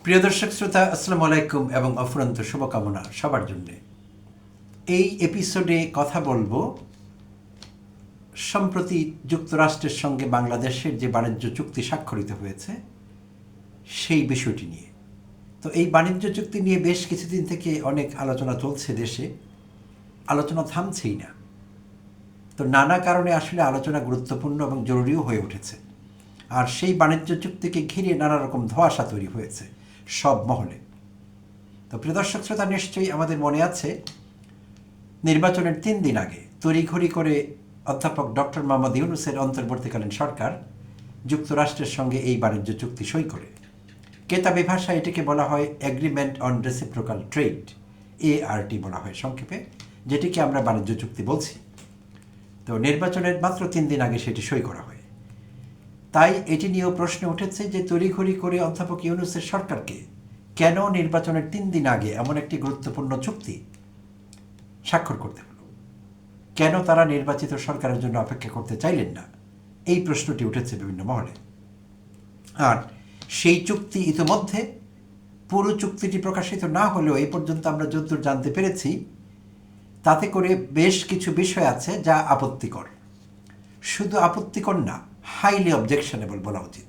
প্রিয় দর্শক শ্রোতা, আসসালামু আলাইকুম এবং অফুরন্ত শুভকামনা সবার জন্যে। এই এপিসোডে কথা বলবো সম্প্রতি যুক্তরাষ্ট্রের সঙ্গে বাংলাদেশের যে বাণিজ্য চুক্তি স্বাক্ষরিত হয়েছে সেই বিষয়টি নিয়ে। তো এই বাণিজ্য চুক্তি নিয়ে বেশ কিছুদিন থেকে অনেক আলোচনা চলছে দেশে, আলোচনা থামছেই না। তো নানা কারণে আসলে আলোচনা গুরুত্বপূর্ণ এবং জরুরিও হয়ে উঠেছে। আর সেই বাণিজ্য চুক্তিকে ঘিরে নানা রকম ধোঁয়াশা তৈরি হয়েছে সব মহলে। তো প্রিয় দর্শক শ্রোতা, নিশ্চয়ই আমাদের মনে আছে নির্বাচনের ৩ দিন আগে তড়িঘড়ি করে অধ্যাপক ডক্টর মোহাম্মদ ইউনূসের অন্তর্বর্তীকালীন সরকার যুক্তরাষ্ট্রের সঙ্গে এই বাণিজ্য চুক্তি সই করে। কেতাবি ভাষায় এটিকে বলা হয় agreement on reciprocal trade, ART বলা হয় সংক্ষেপে, যেটিকে আমরা বাণিজ্য চুক্তি বলছি। তো নির্বাচনের মাত্র ৩ দিন আগে সেটি সই করা হয়। তাই এটি নিয়েও প্রশ্ন উঠেছে যে তড়িঘড়ি করে অধ্যাপক ইউনূসের সরকারকে কেন নির্বাচনের ৩ দিন আগে এমন একটি গুরুত্বপূর্ণ চুক্তি স্বাক্ষর করতে হলো? কেন তারা নির্বাচিত সরকারের জন্য অপেক্ষা করতে চাইলেন না? এই প্রশ্নটি উঠেছে বিভিন্ন মহলে। আর সেই চুক্তি ইতিমধ্যে পুরো চুক্তিটি প্রকাশিত না হলেও এই পর্যন্ত আমরা যতদূর জানতে পেরেছি তাতে করে বেশ কিছু বিষয় আছে যা আপত্তিকর। শুধু আপত্তিকর না, হাইলি অবজেকশনেবল বলা উচিত।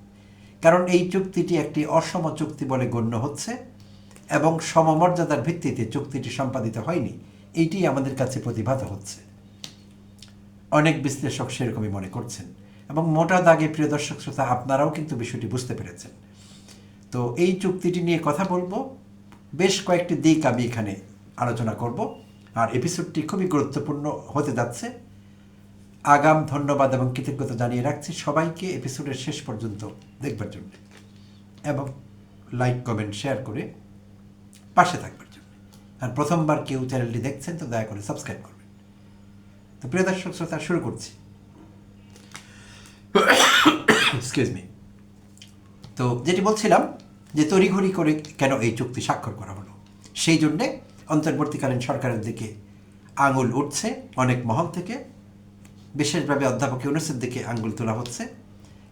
কারণ এই চুক্তিটি একটি অসম চুক্তি বলে গণ্য হচ্ছে এবং সমমর্যাদার ভিত্তিতে চুক্তিটি সম্পাদিত হয়নি, এইটি আমাদের কাছে প্রতিভাত হচ্ছে। অনেক বিশ্লেষক সেরকমই মনে করছেন এবং মোটা দাগে প্রিয় দর্শক শ্রোতা, আপনারাও কিন্তু বিষয়টি বুঝতে পেরেছেন। তো এই চুক্তিটি নিয়ে কথা বলবো, বেশ কয়েকটি দিক আমি এখানে আলোচনা করব। আর এপিসোডটি খুবই গুরুত্বপূর্ণ হতে যাচ্ছে। আগাম ধন্যবাদ এবং কৃতজ্ঞতা জানিয়ে রাখছি সবাইকে এপিসোডের শেষ পর্যন্ত দেখবার জন্য এবং লাইক কমেন্ট শেয়ার করে পাশে থাকবার জন্য। আর প্রথমবার কেউ চ্যানেলটি দেখছেন তো দয়া করে সাবস্ক্রাইব করবেন। তো প্রিয় দর্শক শ্রোতা, শুরু করছি। Excuse me. তো যেটি বলছিলাম যে তড়িঘড়ি করে কেন এই চুক্তি স্বাক্ষর করা হলো, সেই জন্যে অন্তর্বর্তীকালীন সরকারের দিকে আঙুল উঠছে অনেক মহল থেকে। বিশেষভাবে অধ্যাপক ইউনূসের দিকে আঙুল তোলা হচ্ছে,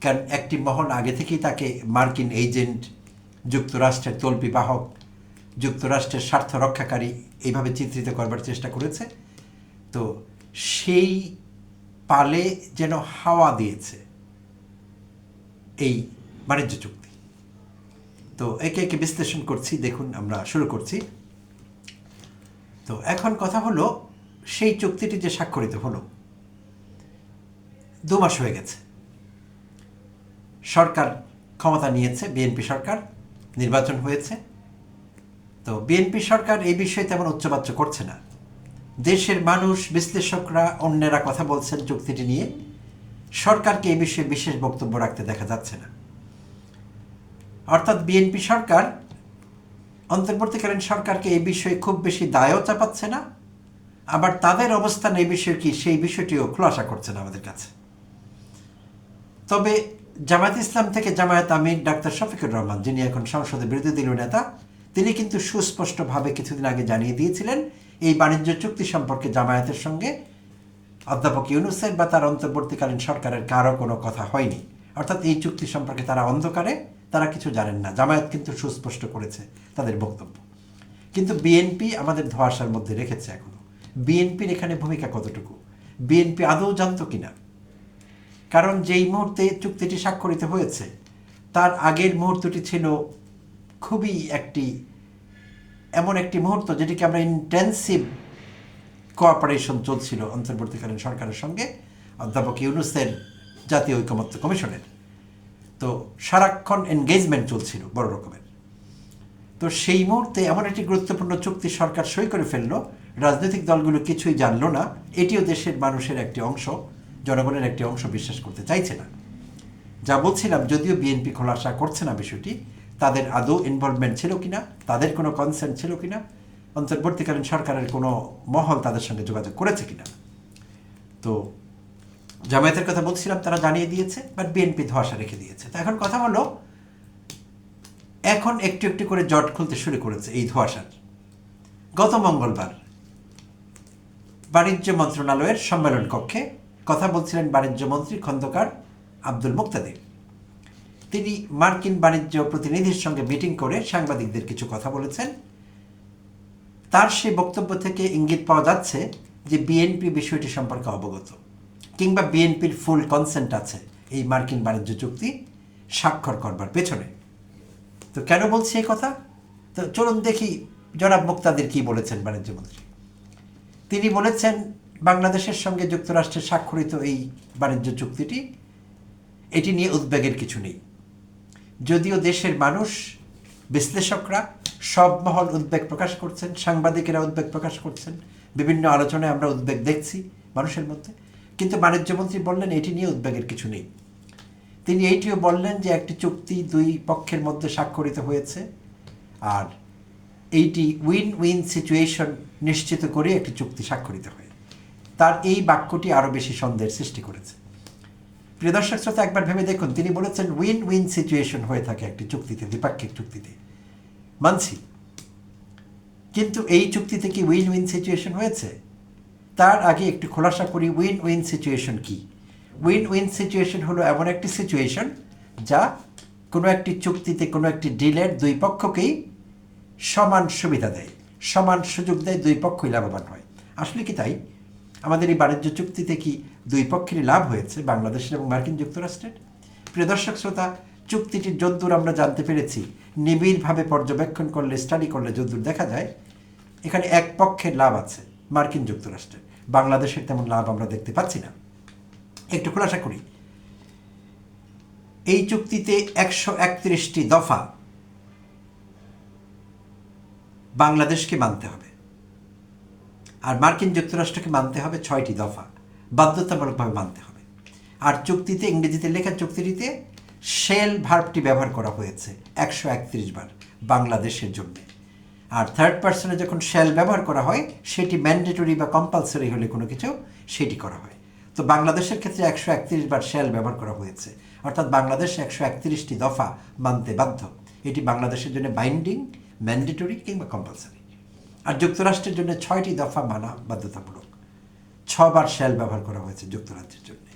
কারণ একটি মহল আগে থেকেই তাকে মার্কিন এজেন্ট, যুক্তরাষ্ট্রের তল্পি বাহক, যুক্তরাষ্ট্রের স্বার্থ রক্ষাকারী এইভাবে চিত্রিত করবার চেষ্টা করেছে। তো সেই পালে যেন হাওয়া দিয়েছে এই বাণিজ্য চুক্তি। তো একে একে বিশ্লেষণ করছি, দেখুন আমরা শুরু করছি। তো এখন কথা হলো, সেই চুক্তিটি যে স্বাক্ষরিত হলো 2 মাস হয়ে গেছে। সরকার ক্ষমতা নিয়েছে, বিএনপি সরকার, নির্বাচন হয়েছে। তো বিএনপি সরকার এই বিষয়ে তেমন উচ্চবাচ্য করছে না। দেশের মানুষ, বিশ্লেষকরা, অন্যেরা কথা বলছেন চুক্তিটি নিয়ে। সরকারকে এই বিষয়ে বিশেষ বক্তব্য রাখতে দেখা যাচ্ছে না। অর্থাৎ বিএনপি সরকার অন্তর্বর্তীকালীন সরকারকে এই বিষয়ে খুব বেশি দায়ও চাপাচ্ছে না, আবার তাদের অবস্থান এই বিষয়ে কি সেই বিষয়টিও খোলাসা করছে না আমাদের কাছে। তবে জামায়াত ইসলাম থেকে জামায়াত আমির ডাক্তার শফিকুর রহমান, যিনি এখন সংসদে বিরোধী দলীয় নেতা, তিনি কিন্তু সুস্পষ্টভাবে কিছুদিন আগে জানিয়ে দিয়েছিলেন এই বাণিজ্য চুক্তি সম্পর্কে জামায়াতের সঙ্গে অধ্যাপক ইউনূসের বা তার অন্তর্বর্তীকালীন সরকারের কারো কোনো কথা হয়নি। অর্থাৎ এই চুক্তি সম্পর্কে তারা অন্ধকারে, তারা কিছু জানেন না। জামায়াত কিন্তু সুস্পষ্ট করেছে তাদের বক্তব্য। কিন্তু বিএনপি আমাদের ধোঁয়াশার মধ্যে রেখেছে এখনো। বিএনপির এখানে ভূমিকা কতটুকু, বিএনপি আদৌ জানত কিনা? কারণ যেই মুহূর্তে চুক্তিটি স্বাক্ষরিত হয়েছে তার আগের মুহূর্তটি ছিল খুবই এমন একটি মুহূর্ত যেটিকে আমরা ইন্টেন্সিভ কোঅপারেশন চলছিল অন্তর্বর্তীকালীন সরকারের সঙ্গে অধ্যাপক ইউনূসের জাতীয় ঐকমত্য কমিশনের। তো সারাক্ষণ এনগেজমেন্ট চলছিল বড় রকমের। তো সেই মুহূর্তে এমন একটি গুরুত্বপূর্ণ চুক্তি সরকার সই করে ফেললো, রাজনৈতিক দলগুলো কিছুই জানলো না। এটিও দেশের মানুষের একটি অংশ, জনগণের একটি অংশ বিশ্বাস করতে চাইছে না। যা বলছিলাম, যদিও বিএনপি খোলাসা করছে না বিষয়টি, তাদের আদৌ ইনভলভমেন্ট ছিল কিনা, তাদের কোনো কনসার্ন ছিল কিনা, অন্তর্বর্তীকালীন সরকারের কোনো মহল তাদের সঙ্গে যোগাযোগ করেছে কিনা। তো জামায়াতের কথা বলছিলাম, তারা জানিয়ে দিয়েছে, বাট বিএনপি ধোঁয়াশা রেখে দিয়েছে। তো এখন কথা হলো, এখন একটু একটু করে জট খুলতে শুরু করেছে এই ধোঁয়াশার। গত মঙ্গলবার বাণিজ্য মন্ত্রণালয়ের সম্মেলন কক্ষে কথা বলছিলেন বাণিজ্য মন্ত্রী খন্দকার আব্দুল মুক্তাদির। তিনি মার্কিন বাণিজ্য প্রতিনিধির সঙ্গে মিটিং করে সাংবাদিকদের কিছু কথা বলেছেন। তার সেই বক্তব্য থেকে ইঙ্গিত পাওয়া যাচ্ছে যে বিএনপি বিষয়টি সম্পর্কে অবগত, কিংবা বিএনপির ফুল কনসেন্ট আছে এই মার্কিন বাণিজ্য চুক্তি স্বাক্ষর করবার পেছনে। তো কেন বলছি এই কথা? তো চলুন দেখি জনাব মুক্তাদির কি বলেছেন বাণিজ্যমন্ত্রী। তিনি বলেছেন বাংলাদেশের সঙ্গে যুক্তরাষ্ট্রের স্বাক্ষরিত এই বাণিজ্য চুক্তিটি, এটি নিয়ে উদ্বেগের কিছু নেই। যদিও দেশের মানুষ, বিশ্লেষকরা, সব মহল উদ্বেগ প্রকাশ করছেন, সাংবাদিকেরা উদ্বেগ প্রকাশ করছেন, বিভিন্ন আলোচনায় আমরা উদ্বেগ দেখছি মানুষের মধ্যে, কিন্তু বাণিজ্যমন্ত্রী বললেন এটি নিয়ে উদ্বেগের কিছু নেই। তিনি এইটিও বললেন যে একটি চুক্তি দুই পক্ষের মধ্যে স্বাক্ষরিত হয়েছে, আর এইটি উইন উইন সিচুয়েশন নিশ্চিত করে একটি চুক্তি স্বাক্ষরিত হয়। তার এই বাক্যটি আরও বেশি সন্দেহের সৃষ্টি করেছে। প্রিয় দর্শক শ্রোতা, একবার ভেবে দেখুন, তিনি বলেছেন উইন উইন সিচুয়েশন হয়ে থাকে একটি চুক্তিতে, দ্বিপাক্ষিক চুক্তিতে, মানছি, কিন্তু এই চুক্তিতে কি উইন উইন সিচুয়েশন হয়েছে? তার আগে একটু খোলাসা করি উইন উইন সিচুয়েশন কি। উইন উইন সিচুয়েশন হলো এমন একটি সিচুয়েশন যা কোনো একটি চুক্তিতে, কোনো একটি ডিলের দুই পক্ষকেই সমান সুবিধা দেয়, সমান সুযোগ দেয়, দুই পক্ষই লাভবান হয়। আসলে কি তাই? আমাদের এই বাণিজ্য চুক্তিতে কি দুই পক্ষেরই লাভ হয়েছে, বাংলাদেশের এবং মার্কিন যুক্তরাষ্ট্রের? প্রিয় দর্শক শ্রোতা, চুক্তিটির যদ্দূর আমরা জানতে পেরেছি, নিবিড়ভাবে পর্যবেক্ষণ করলে, স্টাডি করলে যদ্দূর দেখা যায়, এখানে এক পক্ষের লাভ আছে, মার্কিন যুক্তরাষ্ট্রের। বাংলাদেশের তেমন লাভ আমরা দেখতে পাচ্ছি না। একটু খোলাসা করি, এই চুক্তিতে 131টি দফা বাংলাদেশকে মানতে হবে, আর মার্কিন যুক্তরাষ্ট্রকে মানতে হবে 6টি দফা, বাধ্যতামূলকভাবে মানতে হবে। আর চুক্তিতে, ইংরেজিতে লেখা চুক্তিটিতে শেল ভার্বটি ব্যবহার করা হয়েছে 131 বার বাংলাদেশের জন্য। আর থার্ড পার্সনে যখন শেল ব্যবহার করা হয়, সেটি ম্যান্ডেটরি বা কম্পালসারি হলে কোনো কিছু, সেটি করা হয়। তো বাংলাদেশের ক্ষেত্রে 131 বার শেল ব্যবহার করা হয়েছে, অর্থাৎ বাংলাদেশ 131টি দফা মানতে বাধ্য। এটি বাংলাদেশের জন্য বাইন্ডিং, ম্যান্ডেটরি কিংবা কম্পালসারি। আর যুক্তরাষ্ট্রের জন্য 6টি দফা মানা বাধ্যতামূলক। 6 বার শেল ব্যবহার করা হয়েছে যুক্তরাজ্যের জন্য।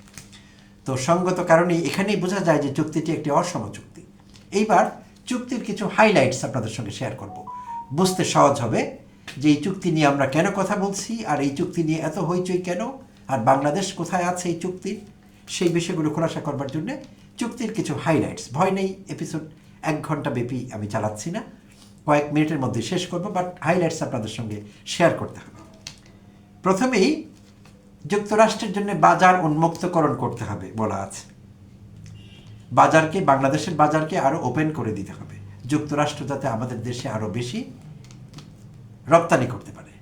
তো সঙ্গত কারণেই এখানেই বোঝা যায় যে চুক্তিটি একটি অসম চুক্তি। এইবার চুক্তির কিছু হাইলাইটস আপনাদের সঙ্গে শেয়ার করব, বুঝতে সহজ হবে যে এই চুক্তি নিয়ে আমরা কেন কথা বলছি, আর এই চুক্তি নিয়ে এত হইচই কেন, আর বাংলাদেশ কোথায় আছে এই চুক্তির, সেই বিষয়গুলো খোলাসা করবার জন্য চুক্তির কিছু হাইলাইটস। ভয় নেই, এপিসোড 1 ঘন্টা ব্যাপী আমি চালাচ্ছি না, কয়েক মিনিটের মধ্যে শেষ করব, বাট হাইলাইটস আপনাদের সঙ্গে শেয়ার করতে হবে। প্রথমেই যুক্তরাষ্ট্রের জন্য বাজার উন্মুক্তকরণ করতে হবে বলা আছে। বাজারকে, বাংলাদেশের বাজারকে আরও ওপেন করে দিতে হবে, যুক্তরাষ্ট্র যাতে আমাদের দেশে আরও বেশি রপ্তানি করতে পারে।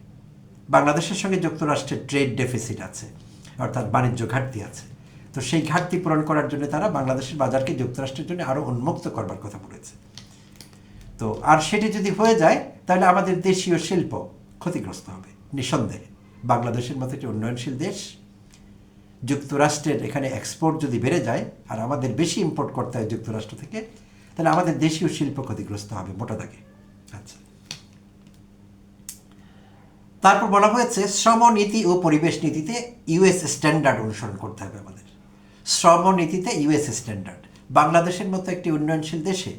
বাংলাদেশের সঙ্গে যুক্তরাষ্ট্রের ট্রেড ডেফিসিট আছে, অর্থাৎ বাণিজ্য ঘাটতি আছে। তো সেই ঘাটতি পূরণ করার জন্য তারা বাংলাদেশের বাজারকে যুক্তরাষ্ট্রের জন্য আরও উন্মুক্ত করবার কথা বলেছে। তো আর সেটি যদি হয়ে যায়, তাহলে আমাদের দেশীয় শিল্প ক্ষতিগ্রস্ত হবে নিঃসন্দেহে। বাংলাদেশের মতো একটি উন্নয়নশীল দেশ, যুক্তরাষ্ট্রের এখানে এক্সপোর্ট যদি বেড়ে যায় আর আমাদের বেশি ইম্পোর্ট করতে হয় যুক্তরাষ্ট্র থেকে, তাহলে আমাদের দেশীয় শিল্প ক্ষতিগ্রস্ত হবে মোটা দাগে। আচ্ছা, তারপর বলা হয়েছে শ্রম নীতি ও পরিবেশ নীতিতে ইউএস স্ট্যান্ডার্ড অনুসরণ করতে হবে আমাদের। শ্রম নীতিতে ইউএস স্ট্যান্ডার্ড। বাংলাদেশের মতো একটি উন্নয়নশীল দেশে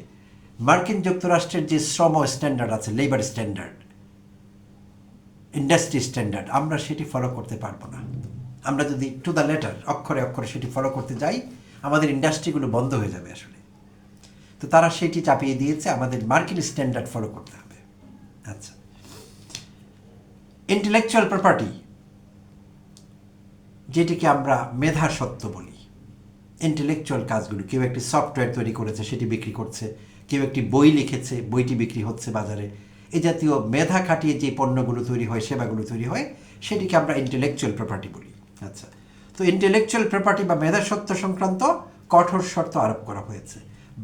মার্কিন যুক্তরাষ্ট্রের যে শ্রম স্ট্যান্ডার্ড আছে, লেবার স্ট্যান্ডার্ড, ইন্ডাস্ট্রি স্ট্যান্ডার্ড, আমরা সেটি ফলো করতে পারবো না। আমরা যদি টু দ্য লেটার, অক্ষরে অক্ষরে সেটি ফলো করতে যাই, আমাদের ইন্ডাস্ট্রিগুলো বন্ধ হয়ে যাবে আসলে। তো তারা সেটি চাপিয়ে দিয়েছে, আমাদের মার্কিন স্ট্যান্ডার্ড ফলো করতে হবে। আচ্ছা, ইন্টেলেকচুয়াল প্রপার্টি, যেটিকে আমরা মেধা সত্ত্ব বলি, ইন্টেলেকচুয়াল কাজগুলো, কেউ একটি সফটওয়্যার তৈরি করেছে, সেটি বিক্রি করছে, কেউ একটি বই লিখেছে, বইটি বিক্রি হচ্ছে বাজারে, এ জাতীয় মেধা খাটিয়ে যে পণ্যগুলো তৈরি হয়, সেবাগুলো তৈরি হয়, সেটিকে আমরা ইন্টেলেকচুয়াল প্রপার্টি বলি। আচ্ছা, তো ইন্টেলেকচুয়াল প্রপার্টি বা মেধা সত্ত্ব সংক্রান্ত কঠোর শর্ত আরোপ করা হয়েছে।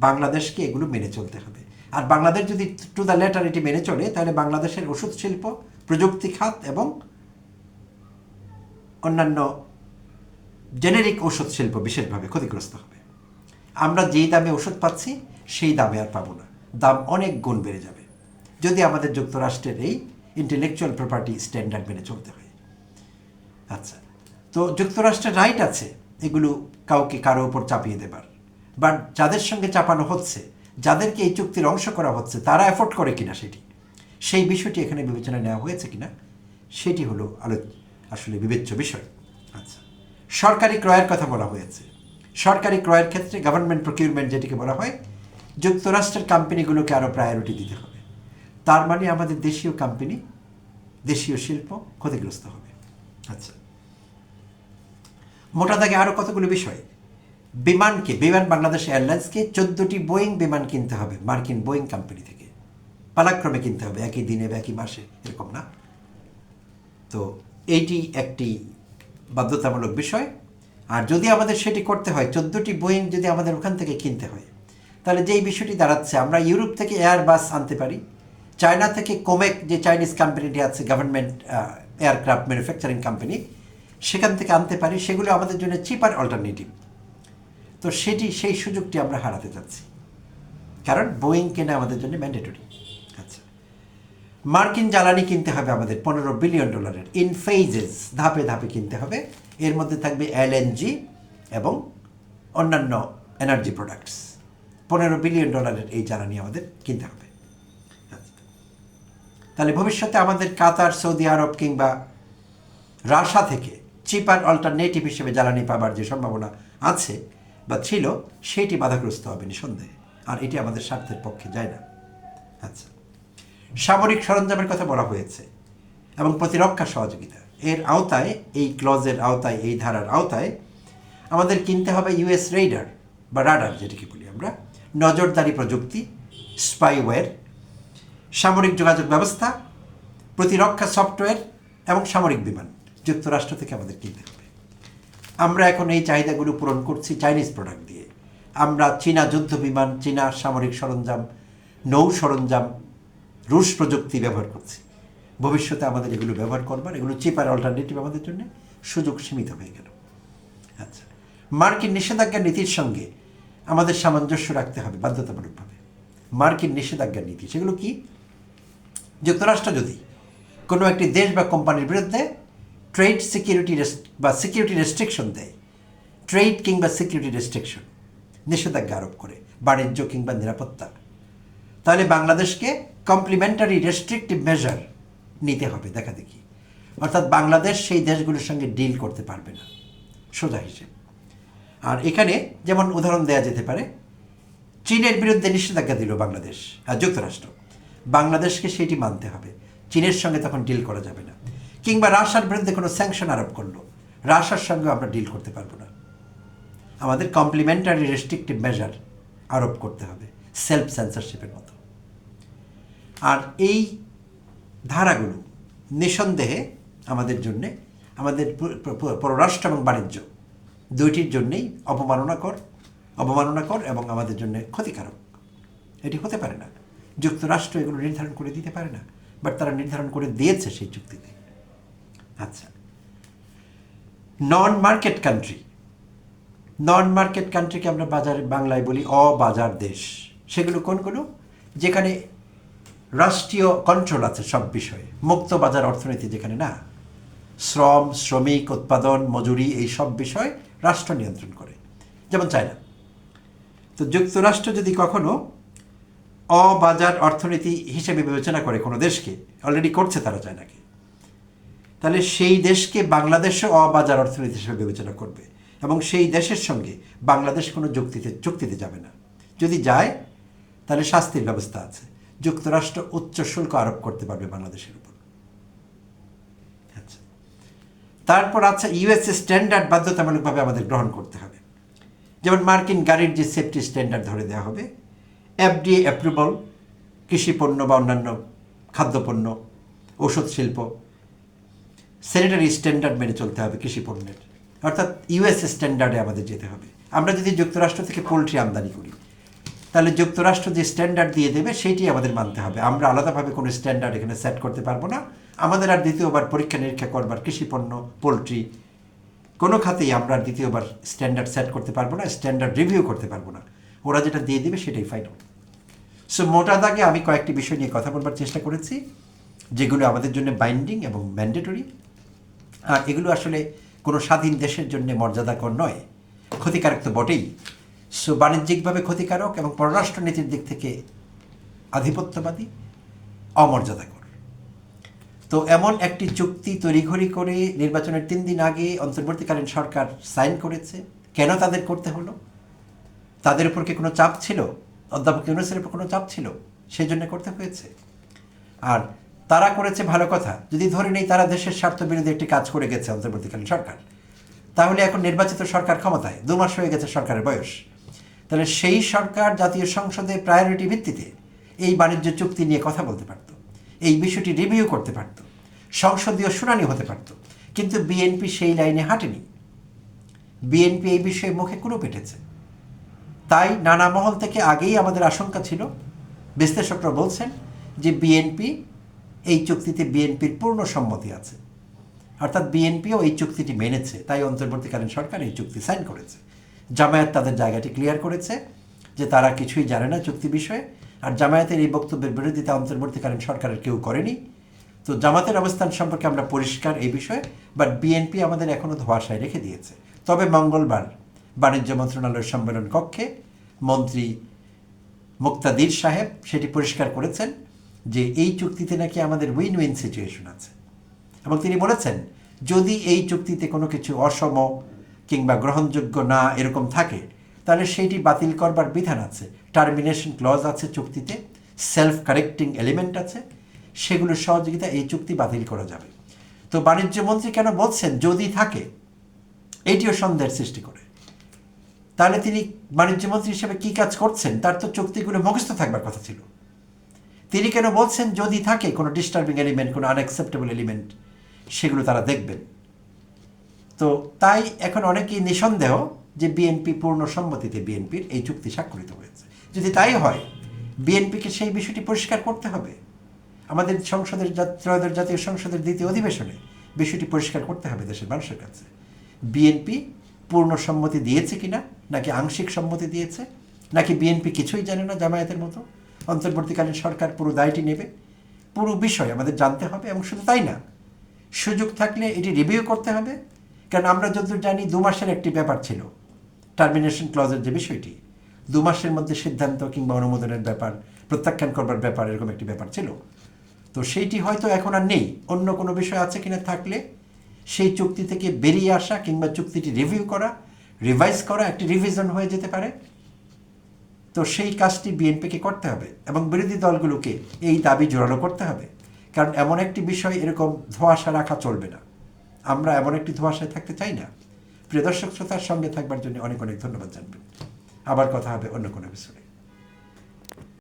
বাংলাদেশকে এগুলো মেনে চলতে হবে। আর বাংলাদেশ যদি টু দ্য লেটার এটি মেনে চলে, তাহলে বাংলাদেশের ওষুধ শিল্প, প্রযুক্তি খাত এবং অন্যান্য জেনেরিক ওষুধ শিল্প বিশেষভাবে ক্ষতিগ্রস্ত হবে। আমরা যেই দামে ওষুধ পাচ্ছি, সেই দামে আর পাবো না, দাম অনেক গুণ বেড়ে যাবে যদি আমাদের যুক্তরাষ্ট্রের এই ইন্টেলেকচুয়াল প্রপার্টি স্ট্যান্ডার্ড মেনে চলতে হয়। আচ্ছা, তো যুক্তরাষ্ট্রের রাইট আছে এগুলো কাউকে কারো উপর চাপিয়ে দেবার। বা যাদের সঙ্গে চাপানো হচ্ছে, যাদেরকে এই চুক্তির অংশ করা হচ্ছে, তারা অ্যাফোর্ড করে কিনা সেই বিষয়টি এখানে বিবেচনায় নেওয়া হয়েছে কিনা সেটি হলো আসলে বিবেচ্য বিষয়। আচ্ছা, সরকারি ক্রয়ের কথা বলা হয়েছে। সরকারি ক্রয়ের ক্ষেত্রে গভর্নমেন্ট প্রকিউরমেন্ট যেটিকে বলা হয়, যুক্তরাষ্ট্রের কোম্পানিগুলোকে আরও প্রায়োরিটি দিতে হবে। তার মানে আমাদের দেশীয় কোম্পানি, দেশীয় শিল্প ক্ষতিগ্রস্ত হবে। আচ্ছা, মোটা দাগে আরও কতগুলো বিষয়। বিমান বাংলাদেশ এয়ারলাইন্সকে 14টি বোয়িং বিমান কিনতে হবে মার্কিন বোয়িং কোম্পানি থেকে, পালাক্রমে কিনতে হবে, একই দিনে বা একই মাসে, এরকম না। তো এইটি একটি বাধ্যতামূলক বিষয়। আর যদি আমাদের সেটি করতে হয়, 14টি বোয়িং যদি আমাদের ওখান থেকে কিনতে হয়, তাহলে যেই বিষয়টি দাঁড়াচ্ছে, আমরা ইউরোপ থেকে এয়ারবাস আনতে পারি, চায়না থেকে কোমেক যে চাইনিজ কোম্পানিটি আছে, গভর্নমেন্ট এয়ারক্রাফট ম্যানুফ্যাকচারিং কোম্পানি, সেখান থেকে আনতে পারি। সেগুলো আমাদের জন্য চিপার অল্টারনেটিভ। তো সেই সুযোগটি আমরা হারাতে যাচ্ছি, কারণ বোয়িং কেনা আমাদের জন্য ম্যান্ডেটরি। আচ্ছা, মার্কিন জ্বালানি কিনতে হবে আমাদের $15 বিলিয়ন, ইন ফেজেস, ধাপে ধাপে কিনতে হবে। এর মধ্যে থাকবে LNG এবং অন্যান্য এনার্জি প্রোডাক্টস। $15 বিলিয়ন এই জ্বালানি আমাদের কিনতে হবে। তাহলে ভবিষ্যতে আমাদের কাতার, সৌদি আরব কিংবা রাশিয়া থেকে চিপার অল্টারনেটিভ হিসেবে জ্বালানি পাবার যে সম্ভাবনা আছে বা ছিল, সেটি বাধাগ্রস্ত হবে নিঃসন্দেহে। আর এটি আমাদের স্বার্থের পক্ষে যায় না। আচ্ছা, সামরিক সরঞ্জামের কথা বলা হয়েছে এবং প্রতিরক্ষা সহযোগিতা, এর আওতায়, এই ক্লজের আওতায়, এই ধারার আওতায় আমাদের কিনতে হবে US রাডার যেটাকে বলি আমরা, নজরদারি প্রযুক্তি, স্পাইওয়্যার, সামরিক যোগাযোগ ব্যবস্থা, প্রতিরক্ষা সফটওয়্যার এবং সামরিক বিমান যুক্তরাষ্ট্র থেকে আমাদের কিনতে হবে। আমরা এখন এই চাহিদাগুলো পূরণ করছি চাইনিজ প্রোডাক্ট দিয়ে। আমরা চীনা যুদ্ধ বিমান, চীনা সামরিক সরঞ্জাম, নৌ সরঞ্জাম, রুশ প্রযুক্তি ব্যবহার করছি। ভবিষ্যতে আমাদের এগুলো ব্যবহার করবার, এগুলো চিপার অল্টারনেটিভ আমাদের জন্য, সুযোগ সীমিত হয়ে গেল। আচ্ছা, মার্কিন নিষেধাজ্ঞার নীতির সঙ্গে আমাদের সামঞ্জস্য রাখতে হবে বাধ্যতামূলকভাবে। মার্কিন নিষেধাজ্ঞার নীতি, সেগুলো কি? যুক্তরাষ্ট্র যদি কোনো একটি দেশ বা কোম্পানির বিরুদ্ধে ট্রেড সিকিউরিটি বা সিকিউরিটি রেস্ট্রিকশন দেয়, ট্রেড কিংবা সিকিউরিটি রেস্ট্রিকশন, নিষেধাজ্ঞা আরোপ করে, বাণিজ্য কিংবা নিরাপত্তা, তাহলে বাংলাদেশকে কমপ্লিমেন্টারি রেস্ট্রিকটিভ মেজার নিতে হবে দেখা দেখি। অর্থাৎ বাংলাদেশ সেই দেশগুলোর সঙ্গে ডিল করতে পারবে না, সোজা হিসেবে। আর এখানে যেমন উদাহরণ দেওয়া যেতে পারে, চীনের বিরুদ্ধে নিষেধাজ্ঞা দিল বাংলাদেশ আর যুক্তরাষ্ট্র, বাংলাদেশকে সেটি মানতে হবে, চীনের সঙ্গে তখন ডিল করা যাবে না। কিংবা রাশিয়ার বিরুদ্ধে কোনো স্যাংশন আরোপ করলো, রাশিয়ার সঙ্গে আমরা ডিল করতে পারবো না। আমাদের কমপ্লিমেন্টারি রেস্ট্রিকটিভ মেজার আরোপ করতে হবে, সেলফ সেন্সরশিপের মতো। আর এই ধারাগুলো নিঃসন্দেহে আমাদের জন্যে, আমাদের পররাষ্ট্র এবং বাণিজ্য দুইটির জন্যেই অবমাননাকর এবং আমাদের জন্য ক্ষতিকারক। এটি হতে পারে না, যুক্তরাষ্ট্র এগুলো নির্ধারণ করে দিতে পারে না, বাট তারা নির্ধারণ করে দিয়েছে সেই চুক্তিতে। আচ্ছা, নন মার্কেট কান্ট্রিকে আমরা বাংলায় বলি অবাজার দেশ। সেগুলো কোনগুলো? যেখানে রাষ্ট্রীয় কন্ট্রোল আছে সব বিষয়ে, মুক্ত বাজার অর্থনীতি যেখানে না, শ্রমিক, উৎপাদন, মজুরি, এই সব বিষয় রাষ্ট্র নিয়ন্ত্রণ করে, যেমন চায়না। তো যুক্তরাষ্ট্র যদি কখনো অবাজার অর্থনীতি হিসেবে বিবেচনা করে কোনো দেশকে, অলরেডি করছে তারা চায়নাকে, তাহলে সেই দেশকে বাংলাদেশও অবাজার অর্থনীতি হিসেবে বিবেচনা করবে এবং সেই দেশের সঙ্গে বাংলাদেশ কোনো চুক্তিতে যাবে না। যদি যায় তাহলে শাস্তির ব্যবস্থা আছে, যুক্তরাষ্ট্র উচ্চ শুল্ক আরোপ করতে পারবে বাংলাদেশের উপর। আচ্ছা, তারপর আছে USA স্ট্যান্ডার্ড বাধ্যতামূলকভাবে আমাদের গ্রহণ করতে হবে। যেমন মার্কিন গাড়ির যে সেফটি স্ট্যান্ডার্ড ধরে দেওয়া হবে, FDA অ্যাপ্রুভাল, কৃষিপণ্য বা অন্যান্য খাদ্যপণ্য, ঔষধ শিল্প, স্যানিটারি স্ট্যান্ডার্ড মেনে চলতে হবে কৃষিপণ্যের, অর্থাৎ US স্ট্যান্ডার্ডে আমাদের যেতে হবে। আমরা যদি যুক্তরাষ্ট্র থেকে পোলট্রি আমদানি করি, তাহলে যুক্তরাষ্ট্র যে স্ট্যান্ডার্ড দিয়ে দেবে সেইটি আমাদের মানতে হবে। আমরা আলাদাভাবে কোনো স্ট্যান্ডার্ড এখানে সেট করতে পারবো না। আমাদের আর দ্বিতীয়বার পরীক্ষা নিরীক্ষা করবার কৃষিপণ্য, পোলট্রি কোনো খাতেই আমরা দ্বিতীয়বার স্ট্যান্ডার্ড সেট করতে পারবো না, স্ট্যান্ডার্ড রিভিউ করতে পারবো না। ওরা যেটা দিয়ে দেবে সেটাই ফাইনাল। সো মোটা দাগে আমি কয়েকটি বিষয় নিয়ে কথা বলবার চেষ্টা করেছি, যেগুলো আমাদের জন্য বাইন্ডিং এবং ম্যান্ডেটরি। আর এগুলো আসলে কোনো স্বাধীন দেশের জন্য মর্যাদাকর নয়, ক্ষতিকারক তো বটেই, সো বাণিজ্যিকভাবে ক্ষতিকারক এবং পররাষ্ট্রনীতির দিক থেকে আধিপত্যবাদী, অমর্যাদাকর। তো এমন একটি চুক্তি তড়িঘড়ি করে নির্বাচনের 3 দিন আগে অন্তর্বর্তীকালীন সরকার সাইন করেছে। কেন তাদের করতে হলো? তাদের উপর কি কোনো চাপ ছিল? অধ্যাপক ইউনূসের উপর কোনো চাপ ছিল? সেই জন্য করতে হয়েছে। আর তারা করেছে ভালো কথা, যদি ধরে নেই তারা দেশের স্বার্থ বিরোধী একটি কাজ করে গেছে অন্তর্বর্তীকালীন সরকার, তাহলে এখন নির্বাচিত সরকার ক্ষমতায়, 2 মাস হয়ে গেছে সরকারের বয়স, তাহলে সেই সরকার জাতীয় সংসদে প্রায়োরিটি ভিত্তিতে এই বাণিজ্য চুক্তি নিয়ে কথা বলতে পারত, এই বিষয়টি রিভিউ করতে পারত, সংসদীয় শুনানি হতে পারত। কিন্তু বিএনপি সেই লাইনে হাঁটেনি। বিএনপি এই বিষয়ে মুখে কুলু পেটেছে। তাই নানা মহল থেকে আগেই আমাদের আশঙ্কা ছিল, বিশ্লেষকরা বলছেন যে বিএনপি এই চুক্তিতে বিএনপির পূর্ণ সম্মতি আছে, অর্থাৎ বিএনপিও এই চুক্তিটি মেনেছে, তাই অন্তর্বর্তীকালীন সরকার এই চুক্তি সাইন করেছে। জামায়াত তাদের জায়গাটি ক্লিয়ার করেছে যে তারা কিছুই জানে না চুক্তি বিষয়ে, আর জামায়াতের এই বক্তব্যের বিরোধিতা অন্তর্বর্তীকালীন সরকারের কেউ করেনি। তো জামাতের অবস্থান সম্পর্কে আমরা পরিষ্কার এই বিষয়ে, বাট বিএনপি আমাদের এখনও ধোঁয়াশায় রেখে দিয়েছে। তবে মঙ্গলবার বাণিজ্য মন্ত্রণালয়ের সম্মেলন কক্ষে মন্ত্রী মুক্তাদির সাহেব সেটি পরিষ্কার করেছেন যে এই চুক্তিতে নাকি আমাদের উইন উইন সিচুয়েশন আছে, এবং তিনি বলেছেন যদি এই চুক্তিতে কোনো কিছু অসম কিংবা গ্রহণযোগ্য না এরকম থাকে, তাহলে সেইটি বাতিল করবার বিধান আছে, টার্মিনেশন ক্লজ আছে চুক্তিতে, সেলফ কারেক্টিং এলিমেন্ট আছে, সেগুলোর সহযোগিতা এই চুক্তি বাতিল করা যাবে। তো বাণিজ্য মন্ত্রী কেন বলছেন যদি থাকে, এইটিও সন্দেহের সৃষ্টি করে। তাহলে তিনি বাণিজ্য মন্ত্রী হিসেবে কী কাজ করছেন? তার তো চুক্তিগুলো মুখস্থ থাকবার কথা ছিল। তিনি কেন বলছেন যদি থাকে কোনো ডিস্টার্বিং এলিমেন্ট, কোনো আনঅ্যাকসেপ্টেবল এলিমেন্ট, সেগুলো তারা দেখবেন। তো তাই এখন অনেকেই নিঃসন্দেহ যে বিএনপি পূর্ণ সম্মতিতে বিএনপির এই চুক্তি স্বাক্ষরিত হয়েছে। যদি তাই হয়, বিএনপিকে সেই বিষয়টি পরিষ্কার করতে হবে। আমাদের সংসদের ত্রয়োদশ জাতীয় সংসদের দ্বিতীয় অধিবেশনে বিষয়টি পরিষ্কার করতে হবে দেশের মানুষের কাছে। বিএনপি পূর্ণ সম্মতি দিয়েছে কিনা, নাকি আংশিক সম্মতি দিয়েছে, নাকি বিএনপি কিছুই জানে না জামায়াতের মতো, অন্তর্বর্তীকালীন সরকার পুরো দায়টি নেবে, পুরো বিষয় আমাদের জানতে হবে। এবং শুধু তাই না, সুযোগ থাকলে এটি রিভিউ করতে হবে। কারণ আমরা যতদূর জানি 2 মাসের একটি ব্যাপার ছিল, টার্মিনেশন ক্লজের যে বিষয়টি, 2 মাসের মধ্যে সিদ্ধান্ত কিংবা অনুমোদনের ব্যাপার, প্রত্যাখ্যান করবার ব্যাপার, এরকম একটি ব্যাপার ছিল। তো সেইটি হয়তো এখন আর নেই। অন্য কোনো বিষয় আছে কিনা থাকলে সেই চুক্তি থেকে বেরিয়ে আসা কিংবা চুক্তিটি রিভিউ করা, রিভাইজ করা, একটি রিভিশন হয়ে যেতে পারে। তো সেই কাজটি বিএনপিকে করতে হবে এবং বিরোধী দলগুলোকে এই দাবি জোরালো করতে হবে। কারণ এমন একটি বিষয় এরকম ধোঁয়াশা রাখা চলবে না। আমরা এমন একটি ধোঁয়াশায় থাকতে চাই না। প্রিয় দর্শক শ্রোতার সঙ্গে থাকবার জন্য অনেক অনেক ধন্যবাদ জানবেন। আবার কথা হবে অন্য কোনো বিষয়ে।